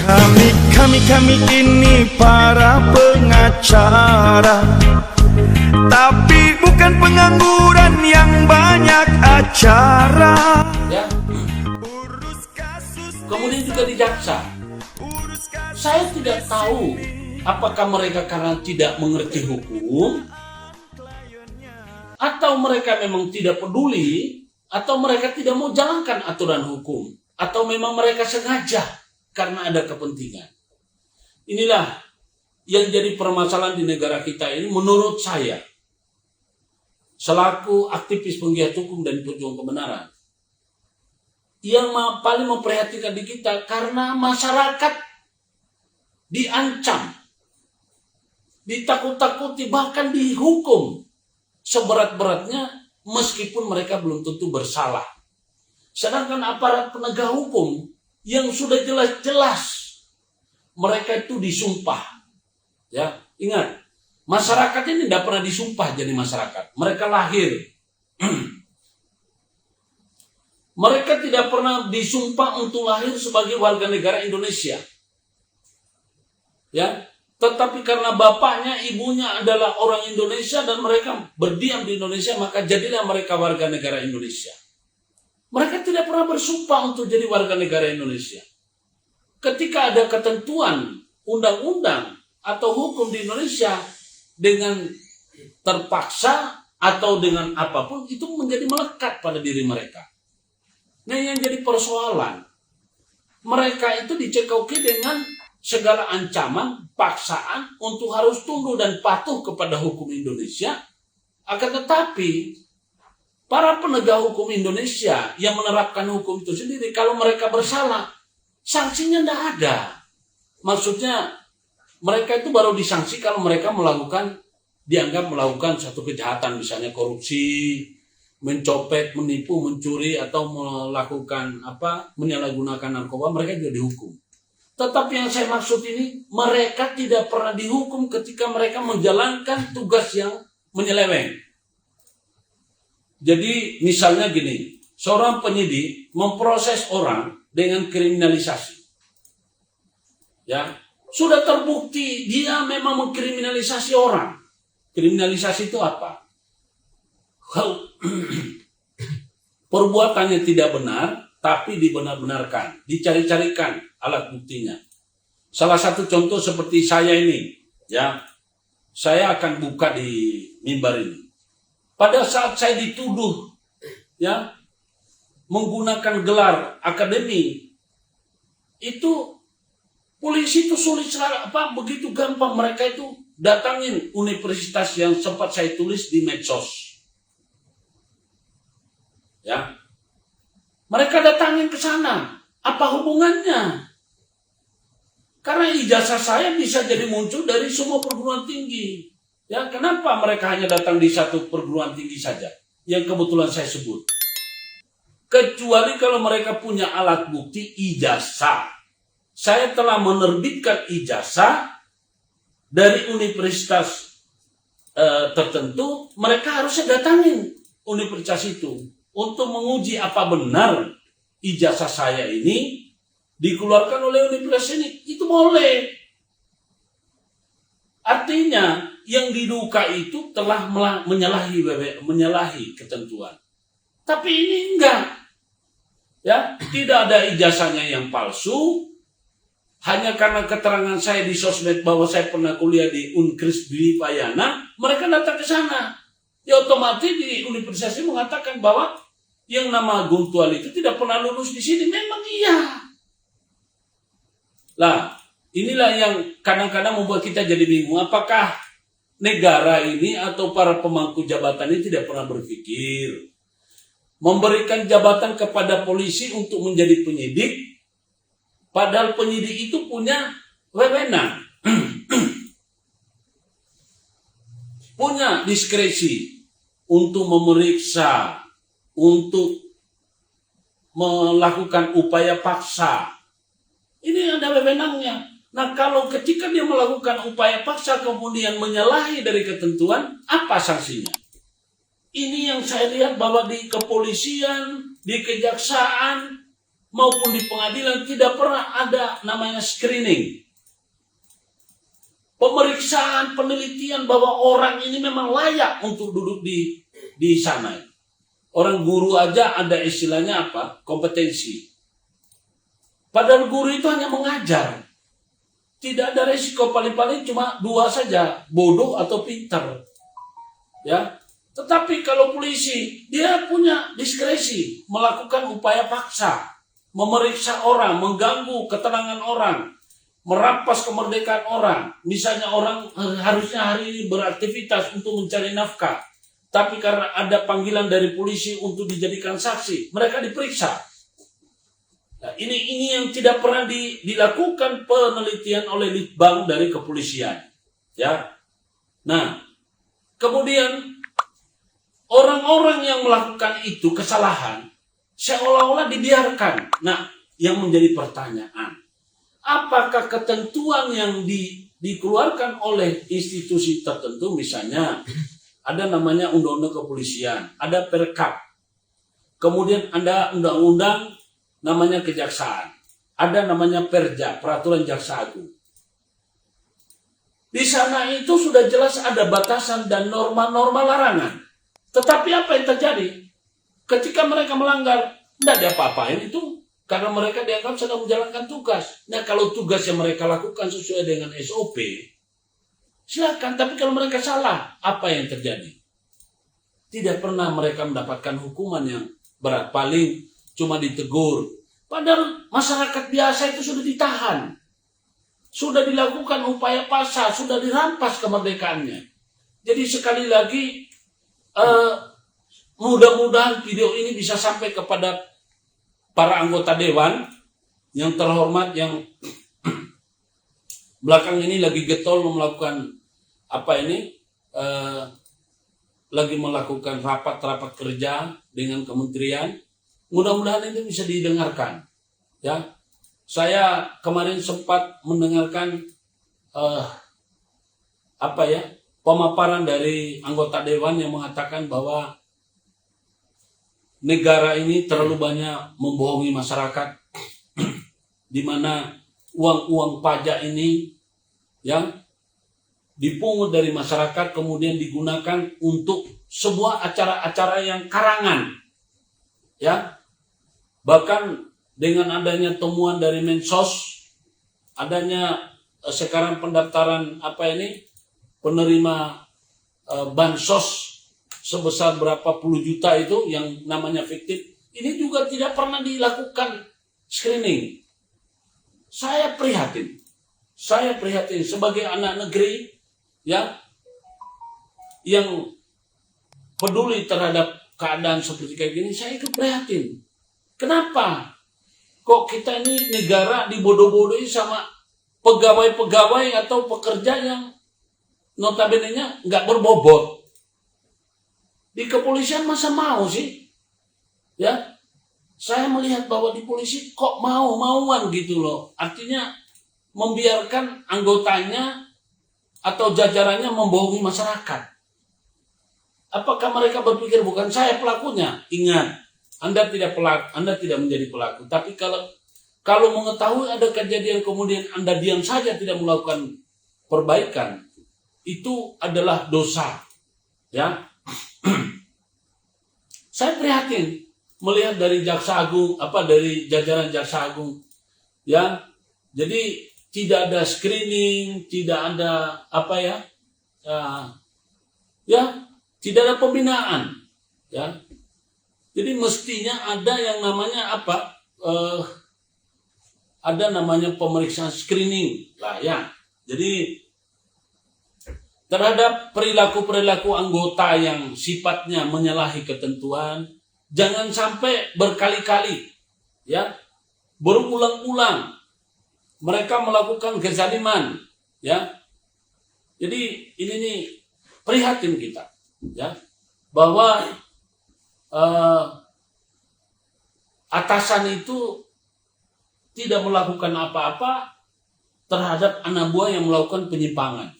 Kami ini para pengacara, tapi bukan pengangguran yang banyak acara. Ya. Kemudian juga di jaksa. Saya tidak tahu apakah mereka karena tidak mengerti hukum, atau mereka memang tidak peduli, atau mereka tidak mau jalankan aturan hukum, atau memang mereka sengaja karena ada kepentingan. Inilah yang jadi permasalahan di negara kita ini menurut saya, selaku aktivis penggiat hukum dan pejuang kebenaran. Yang paling memprihatinkan di kita karena masyarakat diancam, ditakut-takuti, bahkan dihukum seberat-beratnya meskipun mereka belum tentu bersalah. Sedangkan aparat penegak hukum yang sudah jelas-jelas mereka itu disumpah. Ya, ingat, masyarakat ini tidak pernah disumpah jadi masyarakat. Mereka lahir. Mereka tidak pernah disumpah untuk lahir sebagai warga negara Indonesia. Ya, tetapi karena bapaknya, ibunya adalah orang Indonesia dan mereka berdiam di Indonesia, maka jadilah mereka warga negara Indonesia. Mereka tidak pernah bersumpah untuk jadi warga negara Indonesia. Ketika ada ketentuan undang-undang atau hukum di Indonesia dengan terpaksa atau dengan apapun, itu menjadi melekat pada diri mereka. Nah, yang jadi persoalan, mereka itu dicekoki dengan segala ancaman, paksaan untuk harus tunduk dan patuh kepada hukum Indonesia. Akan tetapi, para penegak hukum Indonesia yang menerapkan hukum itu sendiri, kalau mereka bersalah, sanksinya tidak ada. Maksudnya, mereka itu baru disanksi kalau mereka dianggap melakukan satu kejahatan, misalnya korupsi, mencopet, menipu, mencuri, atau melakukan menyalahgunakan narkoba, mereka juga dihukum. Tetapi yang saya maksud ini, mereka tidak pernah dihukum ketika mereka menjalankan tugas yang menyeleweng. Jadi misalnya gini, seorang penyidik memproses orang dengan kriminalisasi. Ya, sudah terbukti dia memang mengkriminalisasi orang. Kriminalisasi itu apa? Perbuatannya tidak benar, tapi dibenar-benarkan, dicari-carikan alat buktinya. Salah satu contoh seperti saya ini, ya, saya akan buka di mimbar ini. Pada saat saya dituduh, ya, menggunakan gelar akademi, itu polisi itu sulit begitu gampang mereka itu datangin universitas yang sempat saya tulis di medsos. Ya, mereka datangin ke sana. Apa hubungannya? Karena ijazah saya bisa jadi muncul dari semua perguruan tinggi. Ya, kenapa mereka hanya datang di satu perguruan tinggi saja yang kebetulan saya sebut? Kecuali kalau mereka punya alat bukti ijazah. Saya telah menerbitkan ijazah dari universitas tertentu, mereka harusnya datangin universitas itu untuk menguji apa benar ijazah saya ini dikeluarkan oleh universitas ini. Itu boleh. Artinya yang diduga itu telah menyalahi ketentuan. Tapi ini enggak. Ya, tidak ada ijazahnya yang palsu. Hanya karena keterangan saya di sosmed bahwa saya pernah kuliah di Unkris Dwi Payana, mereka datang ke sana. Ya, otomatis di universitas ini mengatakan bahwa yang nama Guntual itu tidak pernah lulus di sini. Memang iya. Lah, inilah yang kadang-kadang membuat kita jadi bingung. Apakah negara ini atau para pemangku jabatan ini tidak pernah berpikir memberikan jabatan kepada polisi untuk menjadi penyidik, padahal penyidik itu punya wewenang, punya diskresi untuk memeriksa, untuk melakukan upaya paksa. Ini ada wewenangnya. Nah, kalau ketika dia melakukan upaya paksa kemudian menyalahi dari ketentuan, apa sanksinya? Ini yang saya lihat bahwa di kepolisian, di kejaksaan, maupun di pengadilan tidak pernah ada namanya screening. Pemeriksaan, penelitian bahwa orang ini memang layak untuk duduk di sana. Orang guru aja ada istilahnya apa? Kompetensi. Padahal guru itu hanya mengajar. Tidak ada resiko, paling-paling cuma dua saja, bodoh atau pintar. Ya. Tetapi kalau polisi, dia punya diskresi melakukan upaya paksa, memeriksa orang, mengganggu ketenangan orang, merampas kemerdekaan orang. Misalnya orang harusnya hari ini beraktivitas untuk mencari nafkah, tapi karena ada panggilan dari polisi untuk dijadikan saksi, mereka diperiksa. Nah, ini yang tidak pernah dilakukan penelitian oleh Litbang dari kepolisian. Ya. Nah, kemudian orang-orang yang melakukan itu kesalahan seolah-olah dibiarkan. Nah, yang menjadi pertanyaan, apakah ketentuan yang dikeluarkan oleh institusi tertentu, misalnya ada namanya undang-undang kepolisian, ada Perkap, kemudian ada undang-undang namanya kejaksaan, ada namanya Perja, peraturan jaksa agung. Di sana itu sudah jelas ada batasan dan norma-norma larangan. Tetapi apa yang terjadi? Ketika mereka melanggar, tidak diapa-apain itu. Karena mereka dianggap sedang menjalankan tugas. Nah, kalau tugas yang mereka lakukan sesuai dengan SOP, silakan. Tapi kalau mereka salah, apa yang terjadi? Tidak pernah mereka mendapatkan hukuman yang berat. Paling cuma ditegur. Padahal masyarakat biasa itu sudah ditahan. Sudah dilakukan upaya paksa, sudah dirampas kemerdekaannya. Jadi sekali lagi, mudah-mudahan video ini bisa sampai kepada para anggota dewan yang terhormat yang belakang ini lagi getol melakukan lagi melakukan rapat-rapat kerja dengan kementerian. Mudah-mudahan ini bisa didengarkan. Ya, saya kemarin sempat mendengarkan pemaparan dari anggota dewan yang mengatakan bahwa negara ini terlalu banyak membohongi masyarakat, di mana uang-uang pajak ini yang dipungut dari masyarakat kemudian digunakan untuk sebuah acara-acara yang karangan, ya. Bahkan dengan adanya temuan dari Mensos, adanya sekarang pendaftaran penerima bansos sebesar berapa puluh juta itu yang namanya fiktif, ini juga tidak pernah dilakukan screening. Saya prihatin sebagai anak negeri ya yang peduli terhadap keadaan seperti kayak gini. Saya ikut prihatin. Kenapa kok kita ini negara dibodoh-bodohi sama pegawai-pegawai atau pekerja yang notabene-nya nggak berbobot? Di kepolisian masa mau sih? Ya, saya melihat bahwa di polisi kok mau-mauan gitu loh. Artinya membiarkan anggotanya atau jajarannya membohongi masyarakat. Apakah mereka berpikir bukan saya pelakunya? Ingat, Anda tidak pelaku, Anda tidak menjadi pelaku. Tapi kalau mengetahui ada kejadian kemudian Anda diam saja tidak melakukan perbaikan, itu adalah dosa. Ya. Saya prihatin melihat dari Jaksa Agung, dari jajaran Jaksa Agung, ya. Jadi tidak ada screening, tidak ada tidak ada pembinaan, ya. Jadi mestinya ada yang namanya ada namanya pemeriksaan screening lah, ya. Jadi terhadap perilaku-perilaku anggota yang sifatnya menyalahi ketentuan, jangan sampai berkali-kali, ya, berulang-ulang mereka melakukan kezaliman, ya. Jadi ini nih prihatin kita, ya, bahwa atasan itu tidak melakukan apa-apa terhadap anak buah yang melakukan penyimpangan,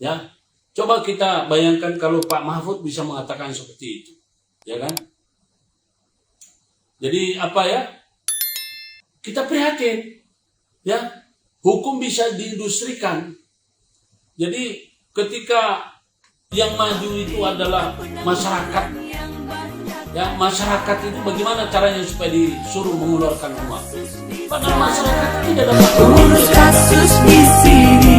ya. Coba kita bayangkan kalau Pak Mahfud bisa mengatakan seperti itu, ya kan? Jadi kita prihatin. Ya, hukum bisa diindustrikan. Jadi ketika yang maju itu adalah masyarakat, ya masyarakat itu bagaimana caranya supaya disuruh mengeluarkan uang? Padahal masyarakat tidak dapat Urus kasus di sini.